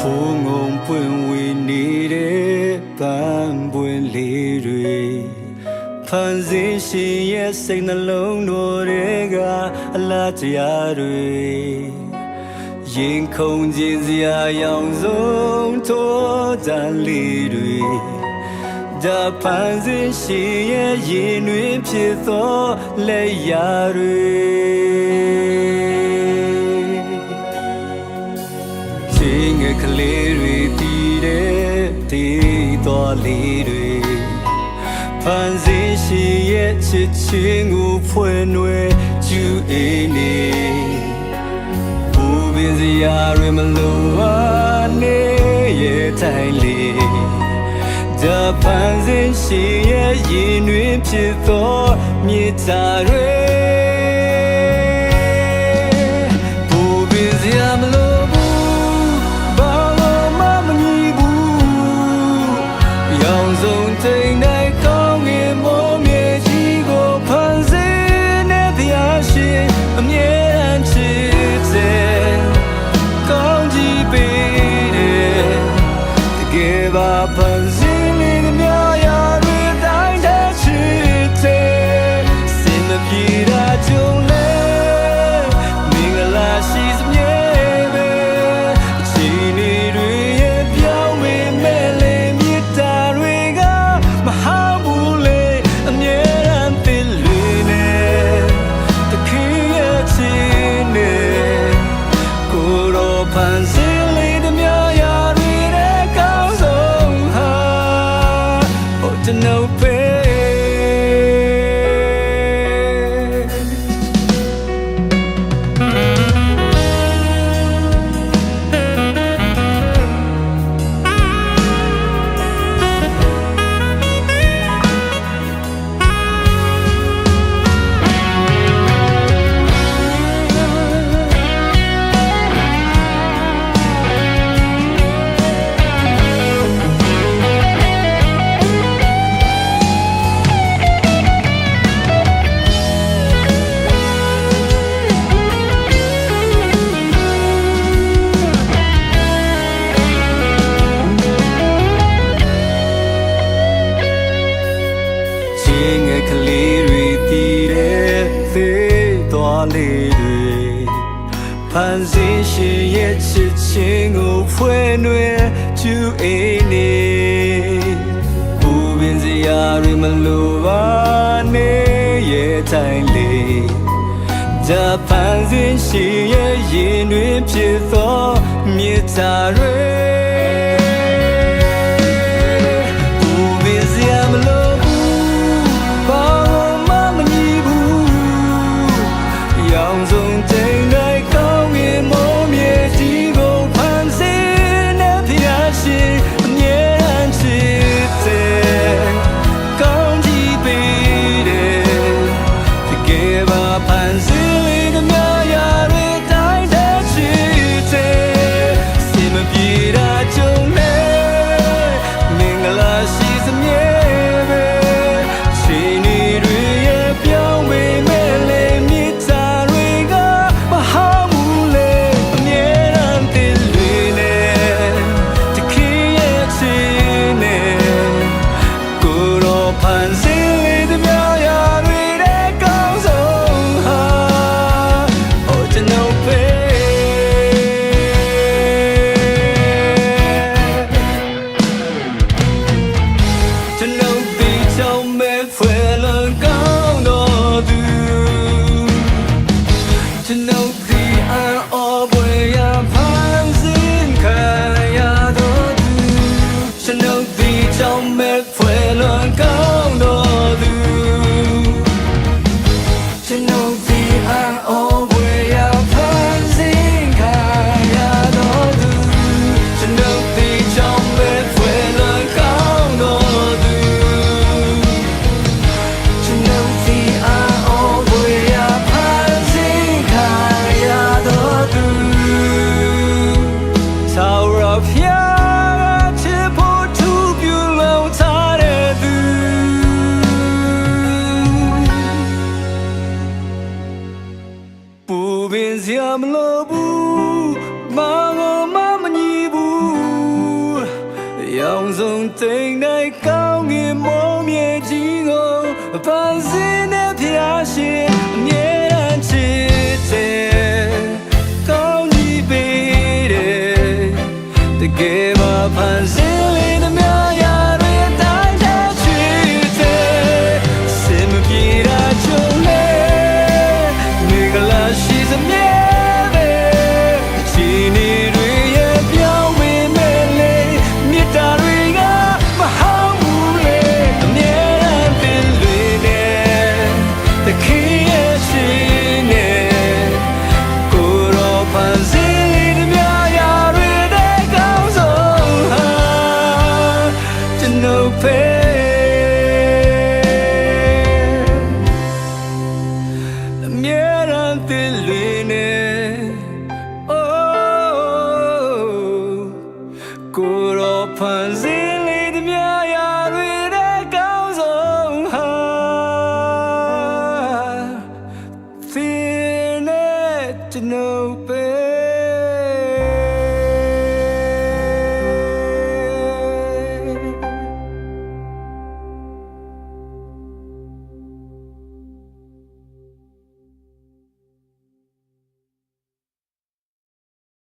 ငုံပွင့်ဝေနေတဲ့ပန်းပွင့်လေးတွေဖန်ဆင်းရှင်ရဲ့စိတ်နှလုံးတော်တွေကအလားတရားတွေရင်ခုန်ခြင်းစရာရောင်ဆုံးထိုးတန်လေးတွေဒါဖန်ဆင်းရှင်ရဲ့ရင်တွင်ဖြစ်သောလက်ရာတွေငယ်ကလေးတွေတည်တဲ့ဒီတော်လေးတွေဖန်ဆင်းရှင်ရဲ့ချစ်ချင်းကိုဖွင့်နှွယ်ကျူအေးနေဘူပင်စရာတွေမလိုပါနဲ့ရဲ့တိုင်လေးဒါဖန်ဆင်းရှင်ရဲ့ရင်တွင်ဖြစ်သောမြေတာတွေဘူပင်စရာမလိုဖန်ဆင်းလေးသမျှရာတွေတိုင်းတဲ့ချစ်တဲ့စင်မပြေတာကြုံလဲမင်္ဂလာရှိစမြဲပဲအချိန်တွေရဲ့ပြောင်းမေးမဲ့လေမြတ်တာတွေကမဟာဘူးလေအမြဲတမ်းသစ်လေးနဲ့တခင်ရဲ့ချစ်နဲ့ကိုယ်တော်ဖန်ဆင်းလေးသမျှရာတွေto know pain ကလေးတွေတည်တဲ့သေးတော်လေးတွေဖန်ဆင်းရှင်ရဲ့ချစ်ချင်းကိုဖွင့်နှွယ်ကျူအေးနေဘူပင်စရာတွေမလိုပါနဲ့ရဲ့တိုင်လေးဒါဖန်ဆင်းရှင်ရဲ့ရင်တွင်ဖြစ်သောမြေတာတွေဖျားချစ်ဖို့သူပြုလုံထားတဲ့ ရောင်စုံတိမ်တိုင်းကောင်းငင်မောမြေကြီးကိုပန်းစင်းနဲ့ဖျားရှင်အမြဲတမ်းချစ်တယ်ကောင်းကြီးပေးတယ်တကယ်ပါပန်းစင်းလေးသမျှရာတွေတိုင်းချစ်တယ်စင်မပြေတာကြုံလေမိဂလာရှိစမြဲကိုရောဖန်စီ